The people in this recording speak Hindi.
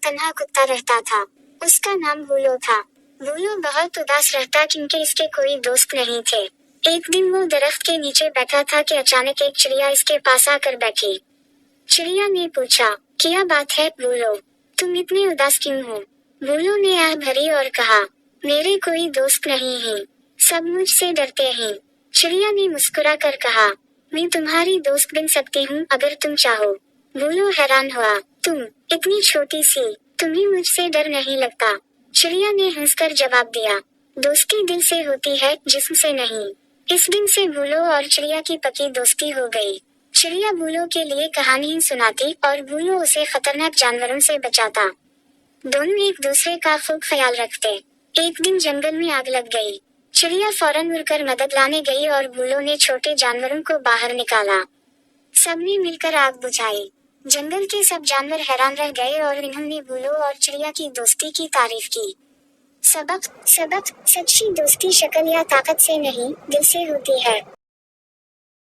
तन्हा कुत्ता रहता था। उसका नाम बूलो था। बूलो बहुत उदास रहता क्योंकि इसके कोई दोस्त नहीं थे। एक दिन वो दरख्त के नीचे बैठा था कि अचानक एक चिड़िया इसके पास आकर बैठी। चिड़िया ने पूछा, क्या बात है बूलो, तुम इतने उदास क्यों हो? बूलो ने आह भरी और कहा, मेरे कोई दोस्त नहीं है, सब मुझसे डरते हैं। चिड़िया ने मुस्कुरा कर कहा, मैं तुम्हारी दोस्त बन सकती हूँ अगर तुम चाहो। बूलो हैरान हुआ, तुम इतनी छोटी सी, तुम्हें मुझसे डर नहीं लगता? चिड़िया ने हंसकर जवाब दिया, दोस्ती दिल से होती है, जिस्म से नहीं। इस दिन से बूलो और चिड़िया की पक्की दोस्ती हो गई। चिड़िया बूलो के लिए कहानी सुनाती और बूलो उसे खतरनाक जानवरों से बचाता। दोनों एक दूसरे का खूब ख्याल रखते। एक दिन जंगल में आग लग गई। चिड़िया फौरन उड़कर मदद लाने गई और बूलो ने छोटे जानवरों को बाहर निकाला। सबने मिलकर आग बुझाई। जंगल के सब जानवर हैरान रह गए और इन्होंने बूलो और चिड़िया की दोस्ती की तारीफ की। सबक, सच्ची दोस्ती शक्ल या ताकत से नहीं, दिल से होती है।